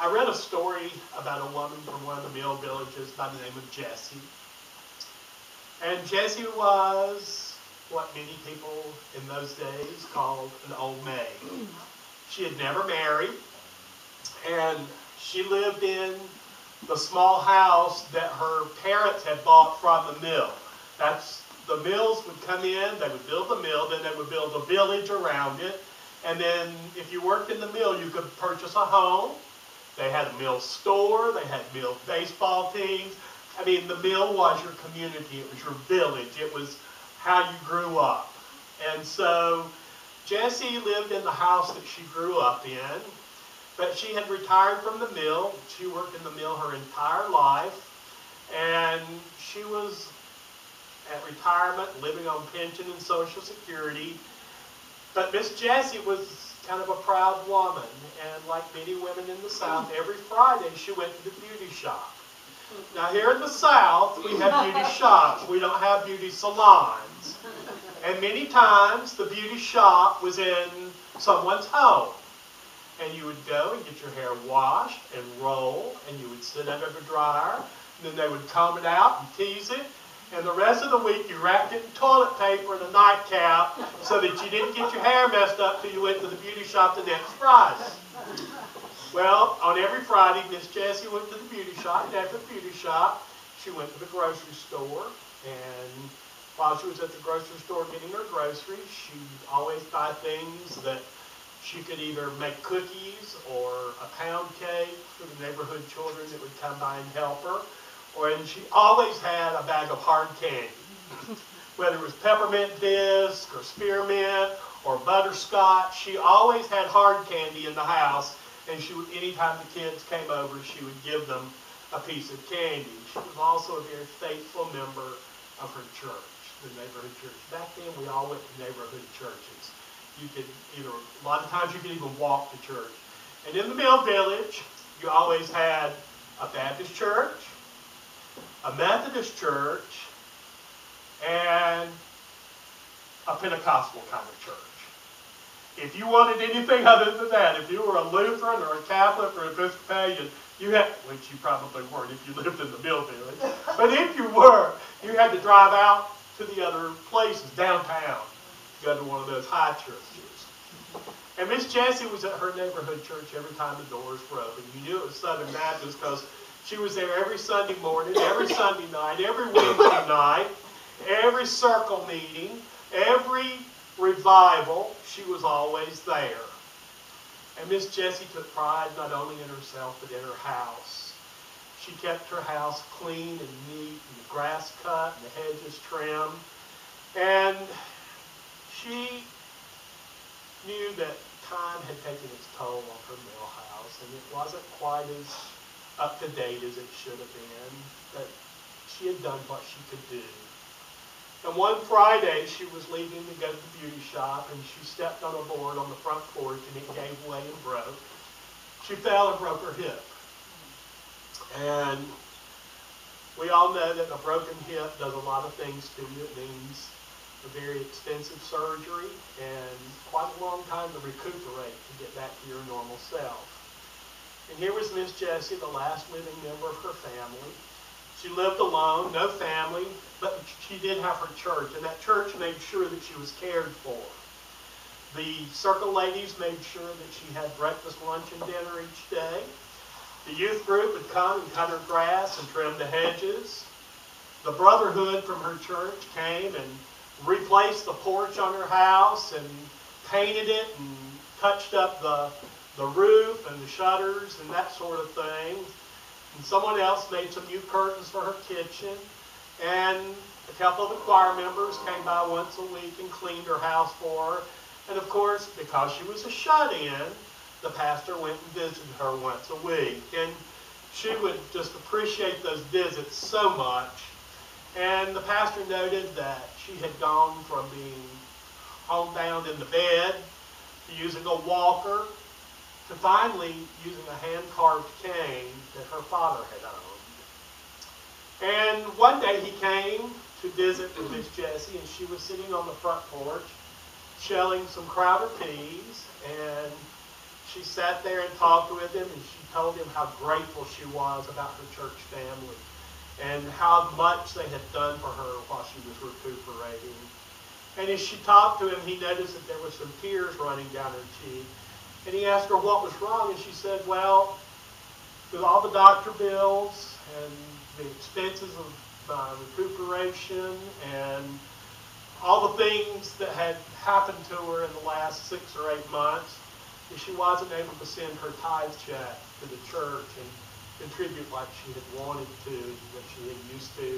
I read a story about a woman from one of the mill villages by the name of Jessie. And Jessie was what many people in those days called an old maid. She had never married, and she lived in the small house that her parents had bought from the mill. The mills would come in, they would build the mill, then they would build a village around it, and then if you worked in the mill, you could purchase a home. They had a mill store, they had mill baseball teams. I mean, the mill was your community, it was your village, it was how you grew up. And so Jessie lived in the house that she grew up in, but she had retired from the mill. She worked in the mill her entire life, and she was at retirement, living on pension and Social Security. But Miss Jessie was kind of a proud woman, and like many women in the South, every Friday she went to the beauty shop. Now here in the South, we have beauty shops. We don't have beauty salons. And many times the beauty shop was in someone's home. And you would go and get your hair washed and rolled, and you would sit under the dryer, and then they would comb it out and tease it. And the rest of the week you wrapped it in toilet paper and a nightcap so that you didn't get your hair messed up till you went to the beauty shop the next Friday. Well, on every Friday, Miss Jessie went to the beauty shop, and after the beauty shop, she went to the grocery store. And while she was at the grocery store getting her groceries, she'd always buy things that she could either make cookies or a pound cake for the neighborhood children that would come by and help her. And she always had a bag of hard candy. Whether it was peppermint disc or spearmint or butterscotch, she always had hard candy in the house. And anytime the kids came over, she would give them a piece of candy. She was also a very faithful member of her church, the neighborhood church. Back then, we all went to neighborhood churches. A lot of times you could even walk to church. And in the mill village, you always had a Baptist church, a Methodist church, and a Pentecostal kind of church. If you wanted anything other than that, if you were a Lutheran or a Catholic or Episcopalian, which you probably weren't if you lived in the mill village, but if you were, you had to drive out to the other places, downtown, to go to one of those high churches. And Miss Jessie was at her neighborhood church every time the doors were open. You knew it was Southern Baptist because she was there every Sunday morning, every Sunday night, every Wednesday night, every circle meeting, every revival. She was always there. And Miss Jessie took pride not only in herself, but in her house. She kept her house clean and neat, and the grass cut, and the hedges trimmed. And she knew that time had taken its toll on her mill house, and it wasn't quite as up to date as it should have been, but she had done what she could do. And one Friday, she was leaving to go to the beauty shop, and she stepped on a board on the front porch, and it gave way and broke. She fell and broke her hip. And we all know that a broken hip does a lot of things to you. It means a very expensive surgery and quite a long time to recuperate to get back to your normal self. And here was Miss Jessie, the last living member of her family. She lived alone, no family, but she did have her church, and that church made sure that she was cared for. The circle ladies made sure that she had breakfast, lunch, and dinner each day. The youth group would come and cut her grass and trim the hedges. The brotherhood from her church came and replaced the porch on her house and painted it and touched up the roof and the shutters and that sort of thing. And someone else made some new curtains for her kitchen. And a couple of the choir members came by once a week and cleaned her house for her. And of course, because she was a shut-in, the pastor went and visited her once a week. And she would just appreciate those visits so much. And the pastor noted that she had gone from being homebound in the bed to using a walker to finally using a hand-carved cane that her father had owned. And one day he came to visit with Miss Jessie, and she was sitting on the front porch shelling some Crowder peas, and she sat there and talked with him, and she told him how grateful she was about her church family and how much they had done for her while she was recuperating. And as she talked to him, he noticed that there were some tears running down her cheek. And he asked her what was wrong, and she said, well, with all the doctor bills and the expenses of my recuperation and all the things that had happened to her in the last 6 or 8 months, she wasn't able to send her tithe check to the church and contribute like she had wanted to, that she had used to,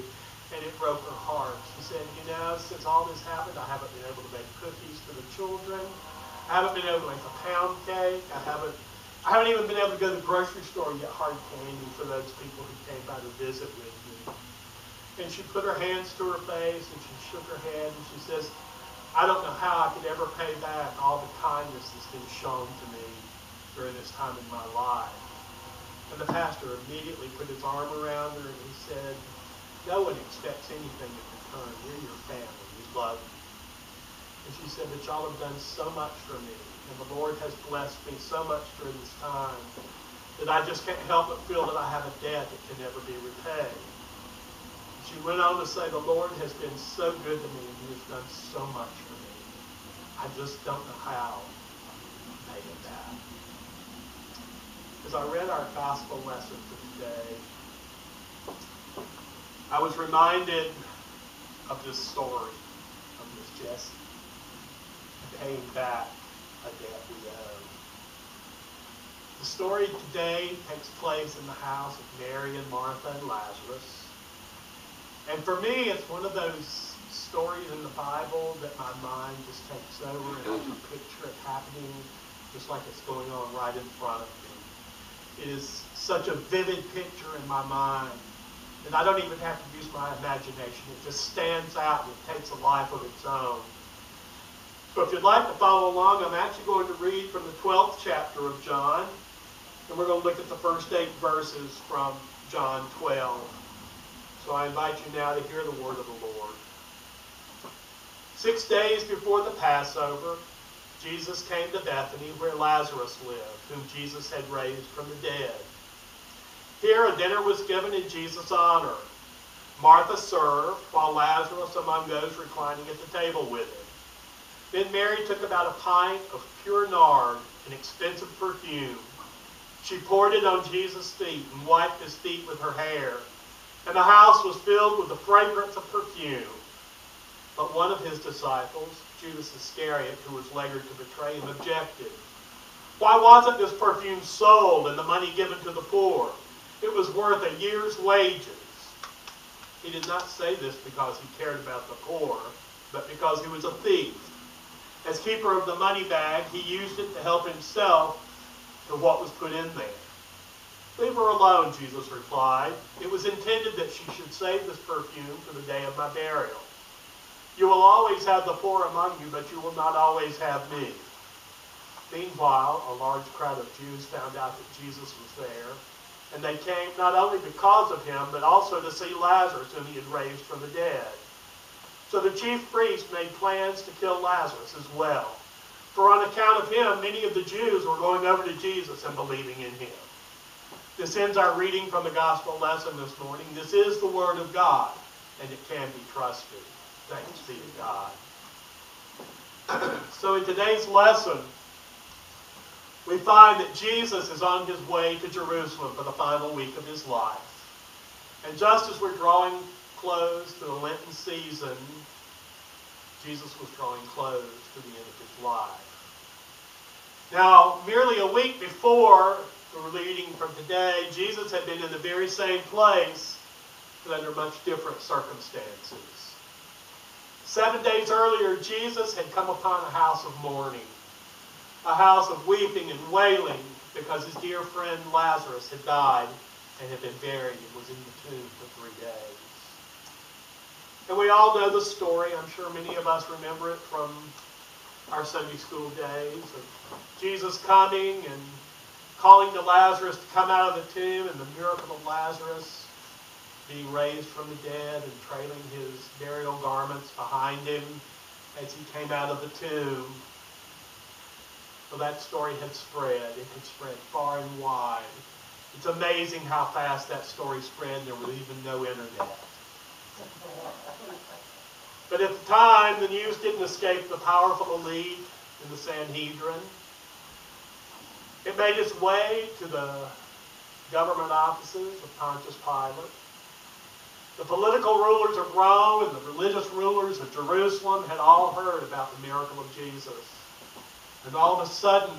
and it broke her heart. She said, you know, since all this happened, I haven't been able to make cookies for the children. I haven't been able to make a pound cake. I haven't even been able to go to the grocery store and get hard candy for those people who came by to visit with me. And she put her hands to her face and she shook her head and she says, I don't know how I could ever pay back all the kindness that's been shown to me during this time in my life. And the pastor immediately put his arm around her and he said, no one expects anything in return. We're your family. We love you. And she said that y'all have done so much for me, and the Lord has blessed me so much during this time that I just can't help but feel that I have a debt that can never be repaid. She went on to say, the Lord has been so good to me, and he has done so much for me. I just don't know how to pay it back. As I read our gospel lesson for today, I was reminded of this story of Miss Jessie paying back a debt we owe. The story today takes place in the house of Mary and Martha and Lazarus. And for me, it's one of those stories in the Bible that my mind just takes over and I can picture it happening just like it's going on right in front of me. It is such a vivid picture in my mind that I don't even have to use my imagination. It just stands out and it takes a life of its own. So if you'd like to follow along, I'm actually going to read from the 12th chapter of John, and we're going to look at the first 8 verses from John 12. So I invite you now to hear the word of the Lord. 6 days before the Passover, Jesus came to Bethany, where Lazarus lived, whom Jesus had raised from the dead. Here a dinner was given in Jesus' honor. Martha served, while Lazarus among those reclining at the table with him. Then Mary took about a pint of pure nard, an expensive perfume. She poured it on Jesus' feet and wiped his feet with her hair. And the house was filled with the fragrance of perfume. But one of his disciples, Judas Iscariot, who was later to betray him, objected. Why wasn't this perfume sold and the money given to the poor? It was worth a year's wages. He did not say this because he cared about the poor, but because he was a thief. As keeper of the money bag, he used it to help himself to what was put in there. Leave her alone, Jesus replied. It was intended that she should save this perfume for the day of my burial. You will always have the poor among you, but you will not always have me. Meanwhile, a large crowd of Jews found out that Jesus was there, and they came not only because of him, but also to see Lazarus, whom he had raised from the dead. So the chief priests made plans to kill Lazarus as well. For on account of him, many of the Jews were going over to Jesus and believing in him. This ends our reading from the gospel lesson this morning. This is the word of God, and it can be trusted. Thanks be to God. So in today's lesson, we find that Jesus is on his way to Jerusalem for the final week of his life. And just as we're drawing close to the Lenten season, Jesus was drawing close to the end of his life. Now, merely a week before the reading from today, Jesus had been in the very same place, but under much different circumstances. 7 days earlier, Jesus had come upon a house of mourning, a house of weeping and wailing because his dear friend Lazarus had died and had been buried and was in the tomb for 3 days. And we all know the story. I'm sure many of us remember it from our Sunday school days of Jesus coming and calling to Lazarus to come out of the tomb, and the miracle of Lazarus being raised from the dead and trailing his burial garments behind him as he came out of the tomb. Well, that story had spread. It had spread far and wide. It's amazing how fast that story spread. There was even no internet. But at the time, the news didn't escape the powerful elite in the Sanhedrin. It made its way to the government offices of Pontius Pilate. The political rulers of Rome and the religious rulers of Jerusalem had all heard about the miracle of Jesus. And all of a sudden,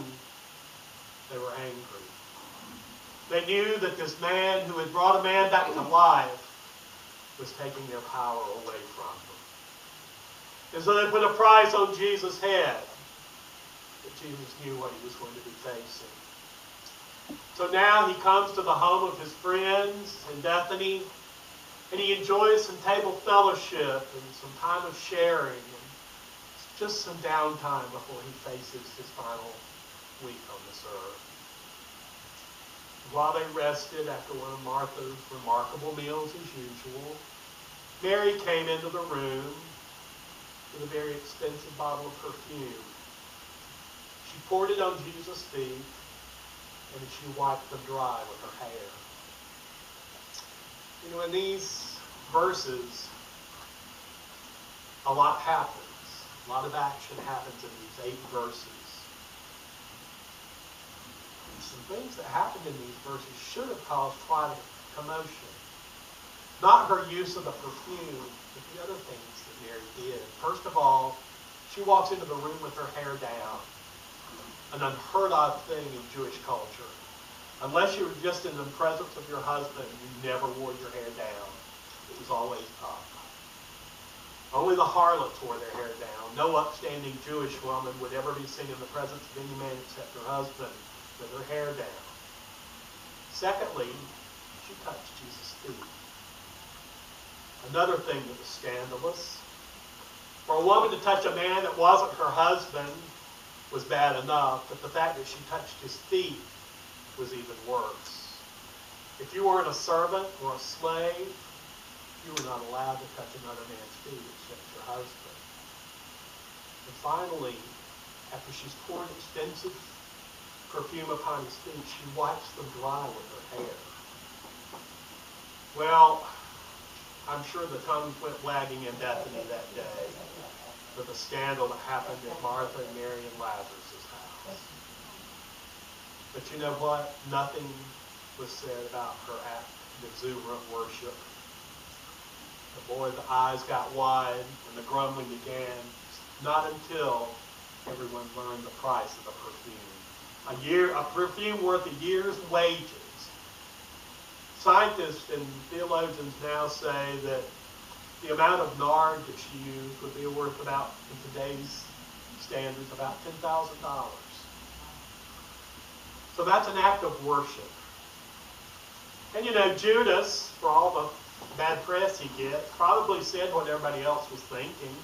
they were angry. They knew that this man who had brought a man back to life was taking their power away from them. And so they put a price on Jesus' head. But Jesus knew what he was going to be facing. So now he comes to the home of his friends in Bethany, and he enjoys some table fellowship and some time of sharing and just some downtime before he faces his final week on this earth. While they rested after one of Martha's remarkable meals as usual, Mary came into the room with a very expensive bottle of perfume. She poured it on Jesus' feet, and she wiped them dry with her hair. You know, in these verses, a lot happens. A lot of action happens in these 8 verses. And some things that happened in these verses should have caused quite a commotion. Not her use of the perfume, but the other things that Mary did. First of all, she walks into the room with her hair down. An unheard of thing in Jewish culture. Unless you were just in the presence of your husband, you never wore your hair down. It was always up. Only the harlots wore their hair down. No upstanding Jewish woman would ever be seen in the presence of any man except her husband with her hair down. Secondly, she touched Jesus' feet. Another thing that was scandalous. For a woman to touch a man that wasn't her husband was bad enough, but the fact that she touched his feet was even worse. If you weren't a servant or a slave, you were not allowed to touch another man's feet except your husband. And finally, after she's poured extensive perfume upon his feet, she wipes them dry with her hair. Well, I'm sure the tongues went wagging in Bethany that day for the scandal that happened at Martha and Mary and Lazarus' house. But you know what? Nothing was said about her act of exuberant worship. But boy, the eyes got wide and the grumbling began. Not until everyone learned the price of the perfume. A perfume worth a year's wages. Scientists and theologians now say that the amount of nard that she used would be worth about, in today's standards, about $10,000. So that's an act of worship. And you know, Judas, for all the bad press he gets, probably said what everybody else was thinking.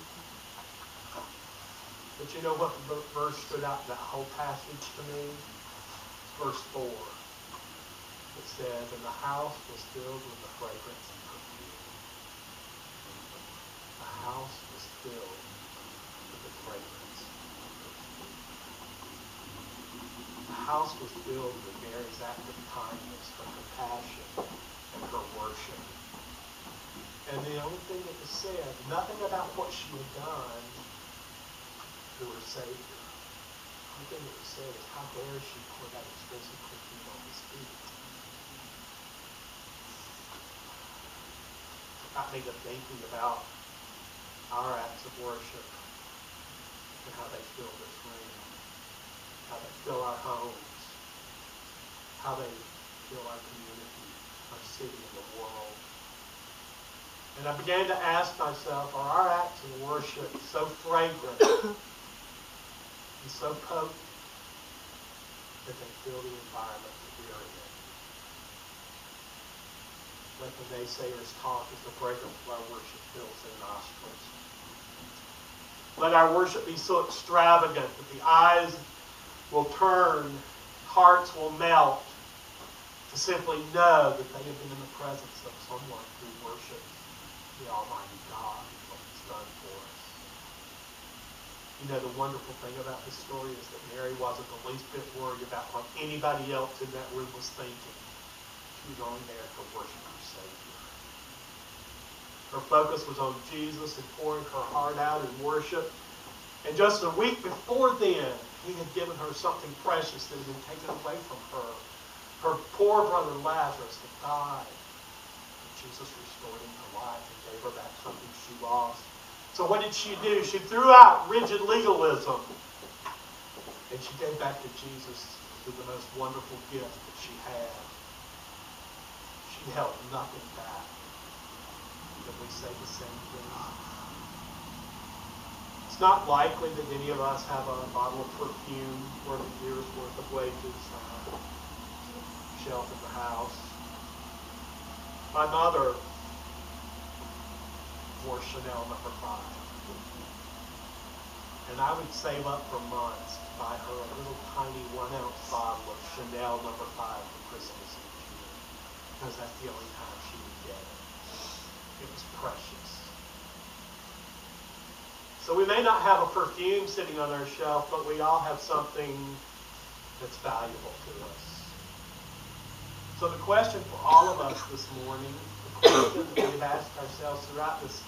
But you know what verse stood out in that whole passage to me? It's verse 4. It says, and the house was filled with the fragrance of perfume. The house was filled with the fragrance of perfume. The house was filled with Mary's act of kindness, her compassion, and her worship. And the only thing that was said, nothing about what she had done to her Savior. The only thing that was said is how dare she pour that expensive perfume on his feet. It got me to thinking about our acts of worship and how they fill this room, how they fill our homes, how they fill our community, our city, and the world. And I began to ask myself, are our acts of worship so fragrant and so potent that they fill the environment that we are in? Let the naysayers talk as the fragrance of our worship fills their nostrils. Let our worship be so extravagant that the eyes will turn, hearts will melt to simply know that they have been in the presence of someone who worships the Almighty God and what He's done for us. You know, the wonderful thing about this story is that Mary wasn't the least bit worried about what anybody else in that room was thinking. She was only there to worship her Savior. Her focus was on Jesus and pouring her heart out in worship. And just a week before then, he had given her something precious that had been taken away from her. Her poor brother Lazarus had died. And Jesus restored him to life and gave her back something she lost. So what did she do? She threw out rigid legalism. And she gave back to Jesus the most wonderful gift that she had. She held nothing back. Can we say the same thing? It's not likely that any of us have a bottle of perfume worth a year's worth of wages on a shelf in the house. My mother wore Chanel No. 5. And I would save up for months to buy her a little tiny 1-ounce bottle of Chanel No. 5 for Christmas each year. Because that's the only time she would get it. It was precious. So we may not have a perfume sitting on our shelf, but we all have something that's valuable to us. So the question for all of us this morning, the question that we've asked ourselves throughout this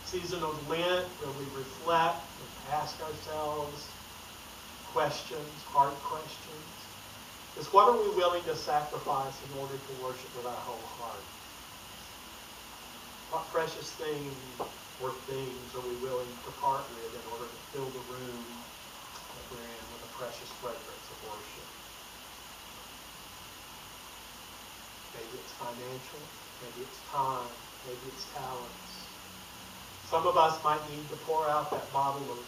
season of Lent, where we reflect and ask ourselves questions, hard questions, is what are we willing to sacrifice in order to worship with our whole heart? What precious thing or things are we willing to part with in order to fill the room that we're in with the precious fragrance of worship? Maybe it's financial, maybe it's time, maybe it's talents. Some of us might need to pour out that bottle of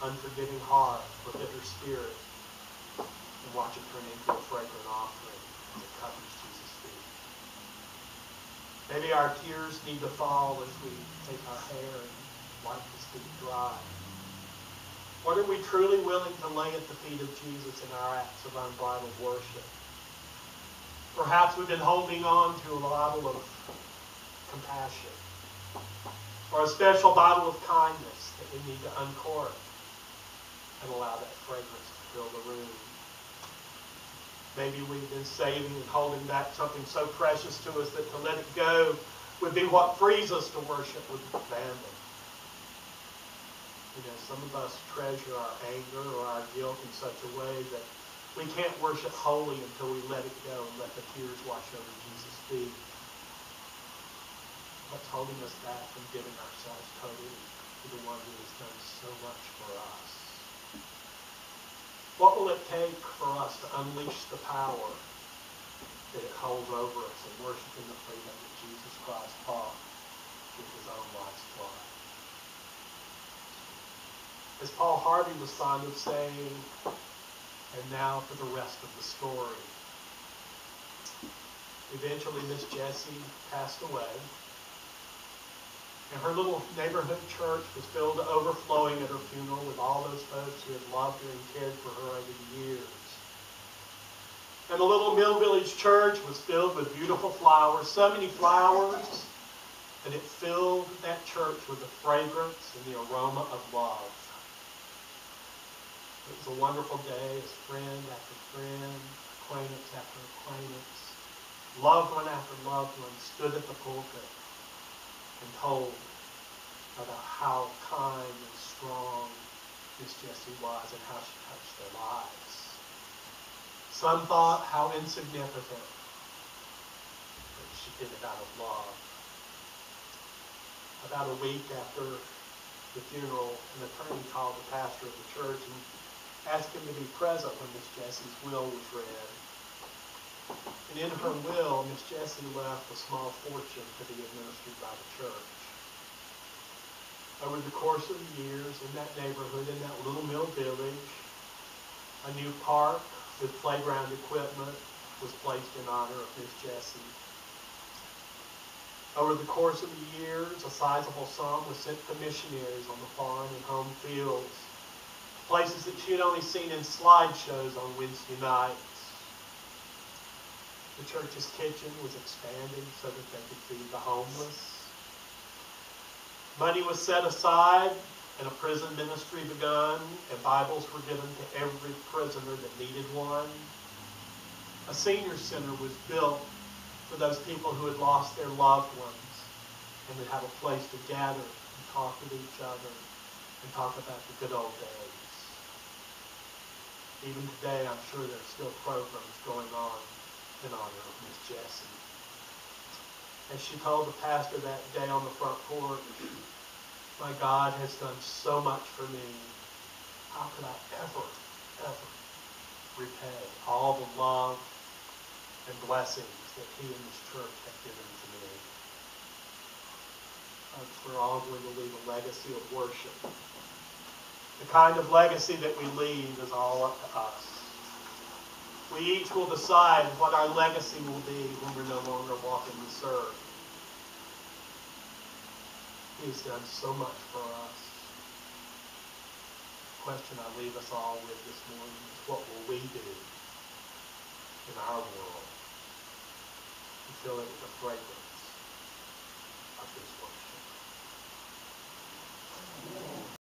unforgiving heart or bitter spirit and watch it turn into a fragrant offering as it covers Jesus' feet. Maybe our tears need to fall as we take our hair and wipe his feet dry. What are we truly willing to lay at the feet of Jesus in our acts of unbridled worship? Perhaps we've been holding on to a bottle of compassion or a special bottle of kindness that we need to uncork and allow that fragrance to fill the room. Maybe we've been saving and holding back something so precious to us that to let it go would be what frees us to worship with abandon. You know, some of us treasure our anger or our guilt in such a way that we can't worship wholly until we let it go and let the tears wash over Jesus' feet. What's holding us back from giving ourselves totally to the one who has done so much for us? What will it take for us to unleash the power that it holds over us and worship in the freedom that Jesus Christ bought with his own life's blood? As Paul Harvey was fond of saying, and now for the rest of the story. Eventually, Miss Jessie passed away, and her little neighborhood church was filled to overflowing at her funeral with all those folks who had loved her and cared for her over the years. And the little Mill Village church was filled with beautiful flowers, so many flowers, that it filled that church with the fragrance and the aroma of love. It was a wonderful day as friend after friend, acquaintance after acquaintance, loved one after loved one stood at the pulpit and told about how kind and strong Miss Jessie was and how she touched their lives. Some thought how insignificant, but she did it out of love. About a week after the funeral, an attorney called the pastor of the church and asked him to be present when Miss Jessie's will was read. And in her will, Miss Jessie left a small fortune to be administered by the church. Over the course of the years, in that neighborhood, in that little mill village, a new park with playground equipment was placed in honor of Miss Jessie. Over the course of the years, a sizable sum was sent to missionaries on the farm and home fields, places that she had only seen in slideshows on Wednesday nights. The church's kitchen was expanding so that they could feed the homeless. Money was set aside and a prison ministry begun, and Bibles were given to every prisoner that needed one. A senior center was built for those people who had lost their loved ones, and would have a place to gather and talk with each other and talk about the good old days. Even today, I'm sure there's still programs going on in honor of Miss Jessie. As she told the pastor that day on the front porch, my God has done so much for me. How could I ever repay all the love and blessings that he and this church have given to me? We're all going to leave a legacy of worship. The kind of legacy that we leave is all up to us. We each will decide what our legacy will be when we're no longer walking this earth. He has done so much for us. The question I leave us all with this morning is, what will we do in our world to fill it with the fragrance